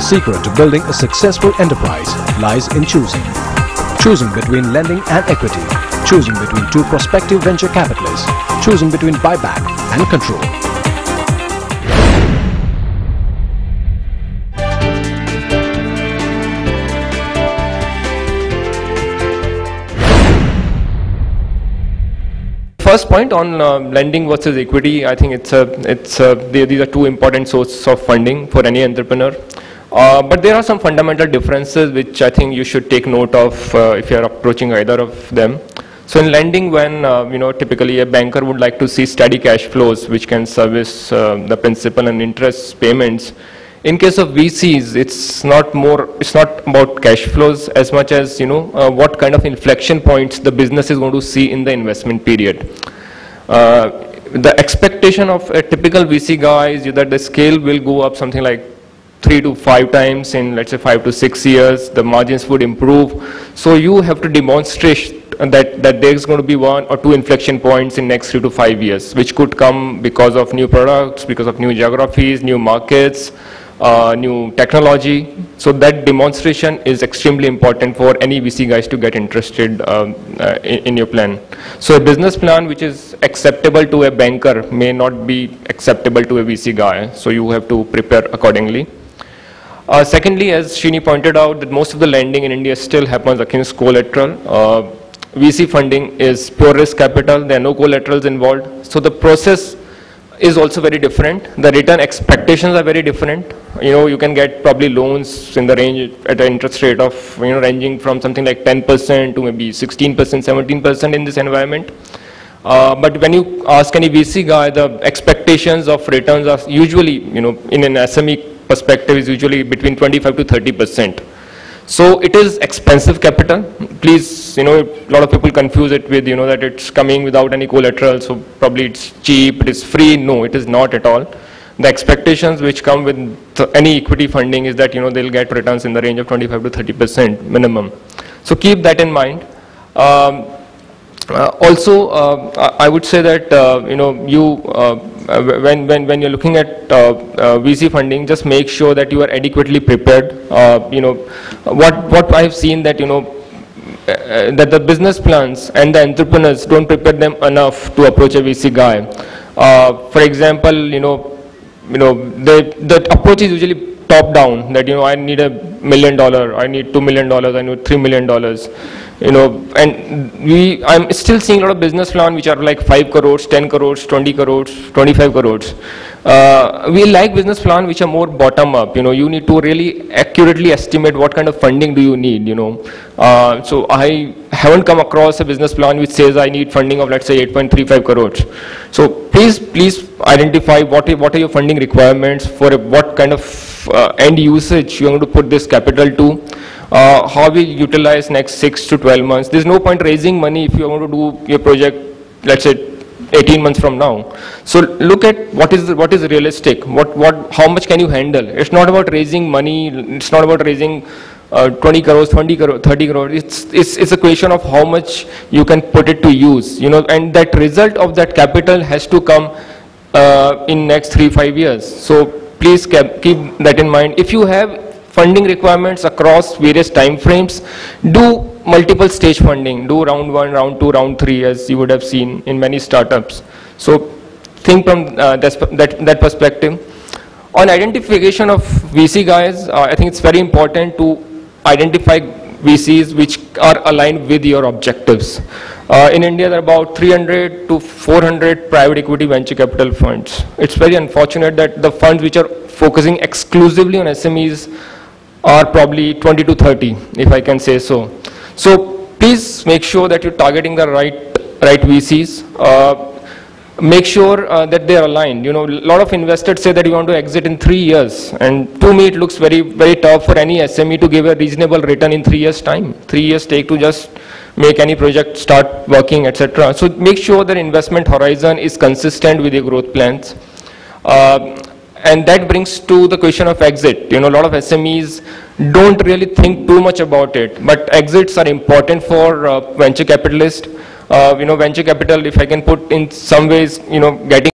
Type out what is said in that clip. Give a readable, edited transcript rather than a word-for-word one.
secret to building a successful enterprise lies in choosing. Choosing between lending and equity. Choosing between two prospective venture capitalists. Choosing between buyback and control. First point on lending versus equity, I think these are two important sources of funding for any entrepreneur. But there are some fundamental differences which I think you should take note of if you are approaching either of them. So in lending, when typically a banker would like to see steady cash flows which can service the principal and interest payments. In case of VCs, it's not about cash flows as much as what kind of inflection points the business is going to see in the investment period. The expectation of a typical VC guy is that the scale will go up something like 3 to 5 times in, let's say, 5 to 6 years. The margins would improve. So you have to demonstrate that there's going to be 1 or 2 inflection points in next 3 to 5 years, which could come because of new products, because of new geographies, new markets, new technology. So that demonstration is extremely important for any VC guys to get interested in your plan. So a business plan which is acceptable to a banker may not be acceptable to a VC guy. So you have to prepare accordingly. Secondly, as Srini pointed out, that most of the lending in India still happens against collateral. VC funding is pure risk capital. There are no collaterals involved. So the process is also very different. The return expectations are very different. You can get probably loans in the range at an interest rate of ranging from something like 10% to maybe 16%, 17% in this environment. But when you ask any VC guy, the expectations of returns are usually, in an SME perspective, is usually between 25 to 30%. So it is expensive capital. Please, a lot of people confuse it with, that it's coming without any collateral, so probably it's cheap, it is free. No, it is not at all. The expectations which come with any equity funding is that, they'll get returns in the range of 25 to 30% minimum. So keep that in mind. Also, I would say that, when you're looking at VC funding, just make sure that you are adequately prepared. What I've seen that, that the business plans and the entrepreneurs don't prepare them enough to approach a VC guy. For example, the approach is usually top down, that I need $1 million, I need $2 million, I need $3 million. And I'm still seeing a lot of business plans which are like 5 crores, 10 crores, 20 crores, 25 crores. We like business plans which are more bottom up. You need to really accurately estimate what kind of funding do you need. So I haven't come across a business plan which says I need funding of, let's say, 8.35 crores. So please identify what are your funding requirements, for what kind of end usage you're going to put this capital to. How we utilize next 6 to 12 months. There's no point raising money if you want to do your project, let's say, 18 months from now. So look at what is realistic. How much can you handle? It's not about raising money. It's not about raising 20 crores, 20 crores, 30 crores. It's a question of how much you can put it to use. And that result of that capital has to come in next 3-5 years. So please keep that in mind. If you have funding requirements across various time frames, do multiple stage funding, do round 1, round 2, round 3, as you would have seen in many startups. So think from that perspective. On identification of VC guys, I think it's very important to identify VCs which are aligned with your objectives. In India, there are about 300 to 400 private equity venture capital funds. It's very unfortunate that the funds which are focusing exclusively on SMEs are probably 20 to 30, if I can say so. So please make sure that you're targeting the right VCs. Make sure that they're aligned. A lot of investors say that you want to exit in 3 years, and to me it looks very, very tough for any SME to give a reasonable return in 3 years' time. 3 years take to just make any project start working, etc. So make sure that investment horizon is consistent with your growth plans. And that brings to the question of exit. A lot of SMEs don't really think too much about it, but exits are important for venture capitalists. Venture capital, if I can put in some ways, getting